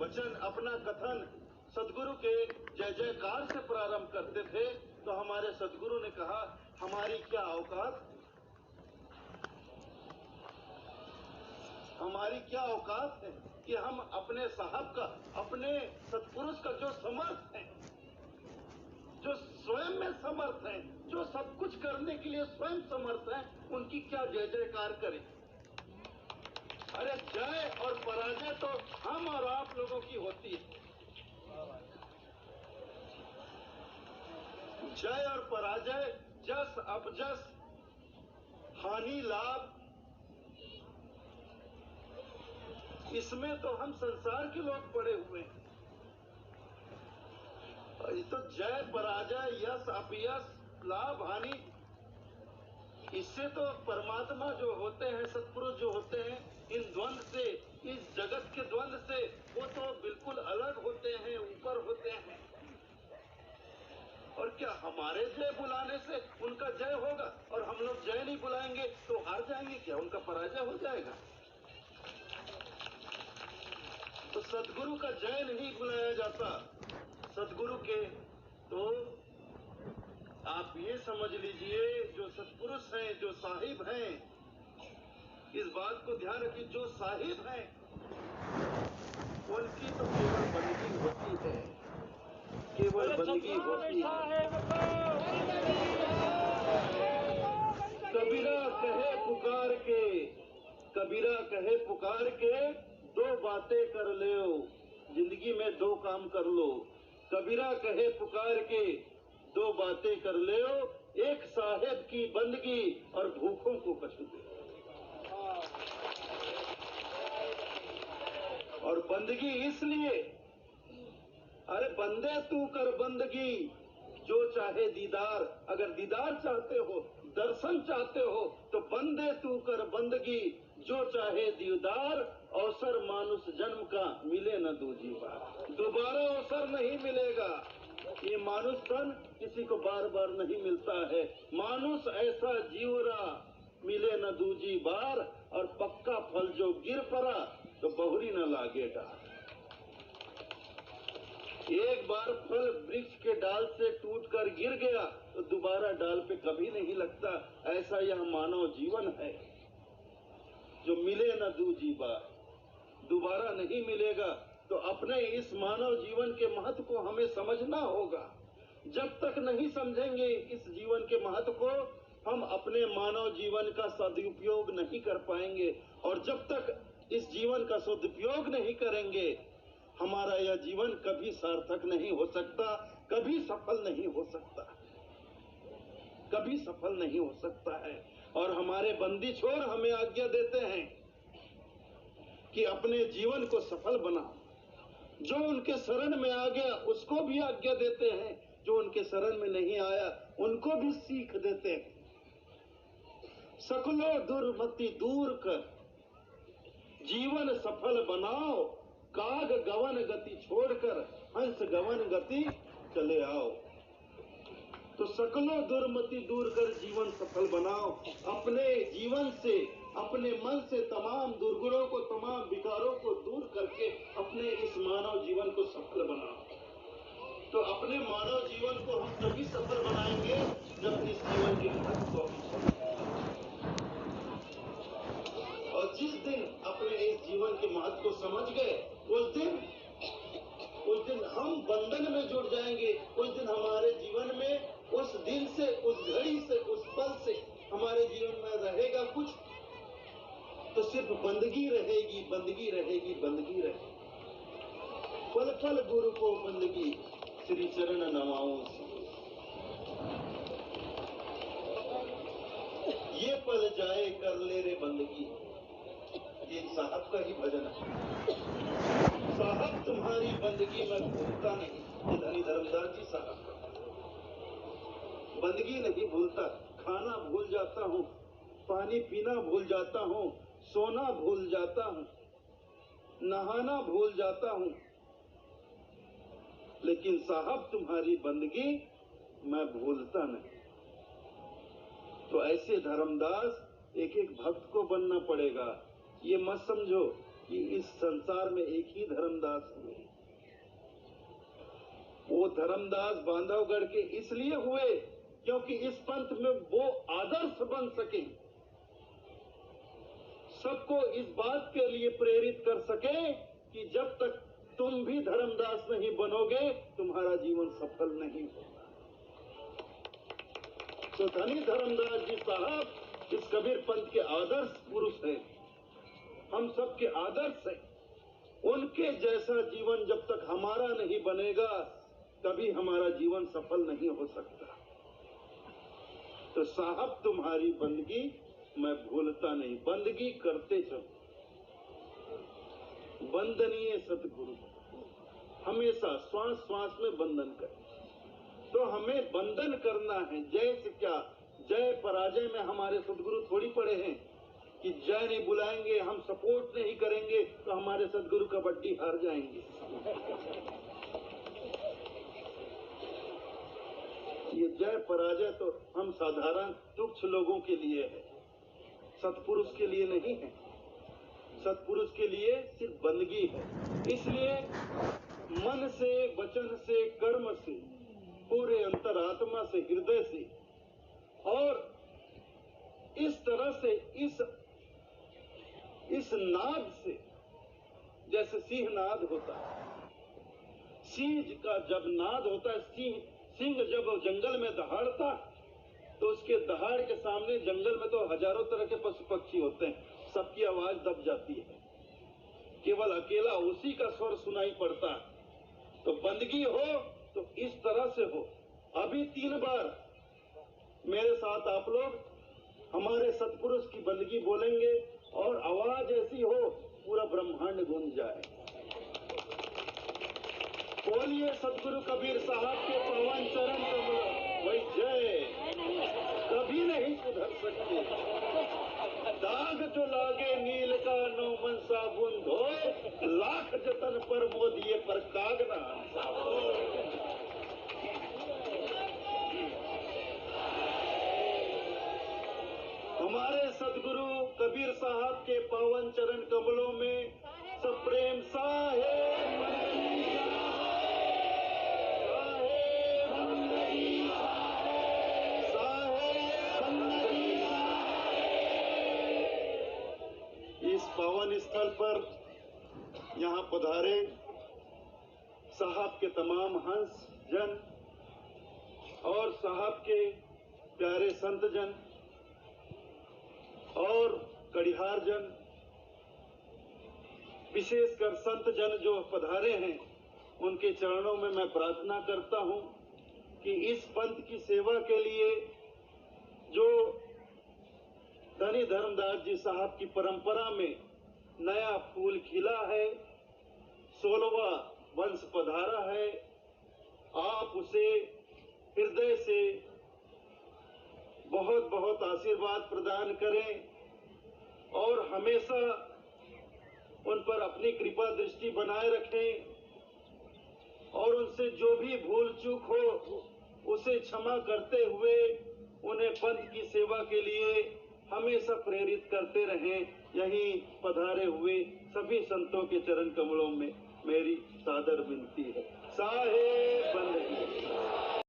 वचन, अपना कथन सदगुरु के जय जयकार से प्रारंभ करते थे, तो हमारे सदगुरु ने कहा, हमारी क्या औकात, हमारी क्या औकात है कि हम अपने साहब का, अपने सत्पुरुष का जो समर्थ है, जो स्वयं में समर्थ है, जो सब कुछ करने के लिए स्वयं समर्थ है, उनकी क्या जय जयकार करें। अरे जय और पराजय तो हम और आप लोगों की होती है। जय और पराजय, जस अपजस, हानि लाभ, इसमें तो हम संसार के लोग पड़े हुए हैं। ये तो जय पराजय, यश अपयश, लाभ हानि, इससे तो परमात्मा जो होते हैं, सत्पुरुष जो होते हैं, इन द्वंद से, इस जगत के द्वंद से वो तो बिल्कुल अलग होते हैं, ऊपर होते हैं। और क्या हमारे जय बुलाने से उनका जय होगा, और हम लोग जय नहीं बुलाएंगे तो हार जाएंगे क्या, उनका पराजय हो जाएगा। तो सदगुरु का जय नहीं बुलाया जाता सदगुरु के, तो आप ये समझ लीजिए, जो सत्पुरुष हैं, जो साहिब हैं, इस बात को ध्यान रखिए, जो साहिब हैं उनकी तो केवल बंदगी होती है, केवल बंदगी होती है। कबीरा कहे पुकार के, कबीरा कहे पुकार के, दो बातें कर लो, जिंदगी में दो काम कर लो। कबीरा कहे पुकार के, दो बातें कर लो, एक साहेब की बंदगी और भूखों को कछु दे। और बंदगी इसलिए, अरे बंदे तू कर बंदगी, जो चाहे दीदार, अगर दीदार चाहते हो, दर्शन चाहते हो, तो बंदे तू कर बंदगी, जो चाहे दीदार, अवसर मानुष जन्म का मिले न दूजी बार। दोबारा अवसर नहीं मिलेगा। ये मानुष तन किसी को बार बार नहीं मिलता है। मानुष ऐसा जीवरा मिले न दूजी बार, और पक्का फल जो गिर पड़ा तो बहुरी न लागे डार। एक बार फल वृक्ष के डाल से टूटकर गिर गया तो दोबारा डाल पे कभी नहीं लगता। ऐसा यह मानव जीवन है जो मिले न दूजी बार, दोबारा नहीं मिलेगा। तो अपने इस मानव जीवन के महत्व को हमें समझना होगा। जब तक नहीं समझेंगे इस जीवन के महत्व को, हम अपने मानव जीवन का सदुपयोग नहीं कर पाएंगे। और जब तक इस जीवन का सदुपयोग नहीं करेंगे, हमारा यह जीवन कभी सार्थक नहीं हो सकता, कभी सफल नहीं हो सकता, कभी सफल नहीं हो सकता है। और हमारे बंदी छोर हमें आज्ञा देते हैं कि अपने जीवन को सफल बनाओ। जो उनके शरण में आ गया उसको भी आज्ञा देते हैं, जो उनके शरण में नहीं आया उनको भी सीख देते हैं। सकलो दुर्मति दूर कर, जीवन सफल बनाओ, काग गवन गति छोड़कर हंस गवन गति चले आओ। तो सकलो दुर्मति दूर कर जीवन सफल बनाओ। अपने जीवन से, अपने मन से तमाम दुर्गुणों को, तमाम विकारों को दूर करके अपने इस मानव जीवन को सफल बनाओ। तो अपने मानव जीवन को हम तभी सफल बनाएंगे जब इस जीवन के महत्व को हम समझेंगे। और जिस दिन अपने इस जीवन के महत्व को समझ गए, उस दिन हम बंधन में जुड़ जाएंगे। उस दिन हमारे जीवन में, उस दिन से, उस घड़ी से, उस पल से हमारे जीवन में रहेगा कुछ, तो सिर्फ बंदगी रहेगी, बंदगी रहेगी, बंदगी रहेगी। पल पल गुरु को बंदगी, श्री चरण नवाऊं से। ये पल जाए कर ले रे बंदगी, ये साहब का ही भजन है। साहब तुम्हारी बंदगी मैं भूलता नहीं, ये धनी धर्मदास जी साहब का बंदगी नहीं भूलता। खाना भूल जाता हूँ, पानी पीना भूल जाता हूँ, सोना भूल जाता हूँ, नहाना भूल जाता हूँ, लेकिन साहब तुम्हारी बंदगी मैं भूलता नहीं। तो ऐसे धर्मदास एक एक भक्त को बनना पड़ेगा। ये मत समझो कि इस संसार में एक ही धर्मदास हुए। वो धर्मदास बांधवगढ़ के इसलिए हुए क्योंकि इस पंथ में वो आदर्श बन सके, सबको इस बात के लिए प्रेरित कर सके कि जब तक तुम भी धर्मदास नहीं बनोगे तुम्हारा जीवन सफल नहीं होगा। तो धनी धर्मदास जी साहब इस कबीर पंथ के आदर्श पुरुष हैं, हम सबके आदर्श हैं। उनके जैसा जीवन जब तक हमारा नहीं बनेगा कभी हमारा जीवन सफल नहीं हो सकता। तो साहब तुम्हारी बंदगी मैं भूलता नहीं, बंदगी करते चलो। बंदनीय सतगुरु हमेशा श्वास श्वास में बंधन करें। तो हमें बंधन करना है। जय से क्या, जय पराजय में हमारे सदगुरु थोड़ी पड़े हैं कि जय नहीं बुलाएंगे, हम सपोर्ट नहीं करेंगे तो हमारे सदगुरु कबड्डी हार जाएंगे। ये जय पराजय तो हम साधारण तुच्छ लोगों के लिए है, सतपुरुष के लिए नहीं है। सतपुरुष के लिए सिर्फ बंदगी है। इसलिए मन से, वचन से, कर्म से, पूरे अंतरात्मा से, हृदय से और इस तरह से इस नाद से, जैसे सिंह नाद होता है, सिंह का जब नाद होता है, सिंह जब जंगल में दहाड़ता तो उसके दहाड़ के सामने जंगल में तो हजारों तरह के पशु पक्षी होते हैं, सबकी आवाज दब जाती है, केवल अकेला उसी का स्वर सुनाई पड़ता है। तो बंदगी हो तो इस तरह से हो। अभी 3 बार मेरे साथ आप लोग हमारे सतपुरुष की बंदगी बोलेंगे और आवाज ऐसी हो पूरा ब्रह्मांड गूंज जाए। बोलिए सतगुरु कबीर साहब के पावन चरण कमल वही जय। कभी नहीं सुधर सकते, दाग जो लागे नील का नौ मन साबुन धो, लाख जतन पर मोदिए पर कागना। हमारे सदगुरु कबीर साहब के पावन चरण कमलों में सब प्रेम साहेब पावन स्थल पर यहाँ पधारे साहब के तमाम हंस जन और साहब के प्यारे संत जन और कड़िहार जन, विशेषकर संत जन जो पधारे हैं, उनके चरणों में मैं प्रार्थना करता हूँ कि इस पंथ की सेवा के लिए जो धनी धर्मदास जी साहब की परंपरा में नया फूल खिला है, 16वां वंश पधारा है, आप उसे हृदय से बहुत बहुत आशीर्वाद प्रदान करें और हमेशा उन पर अपनी कृपा दृष्टि बनाए रखें और उनसे जो भी भूल चूक हो उसे क्षमा करते हुए उन्हें पंथ की सेवा के लिए हमेशा प्रेरित करते रहें। यहीं पधारे हुए सभी संतों के चरण कमलों में मेरी सादर विनती है। साहेब बंदगी।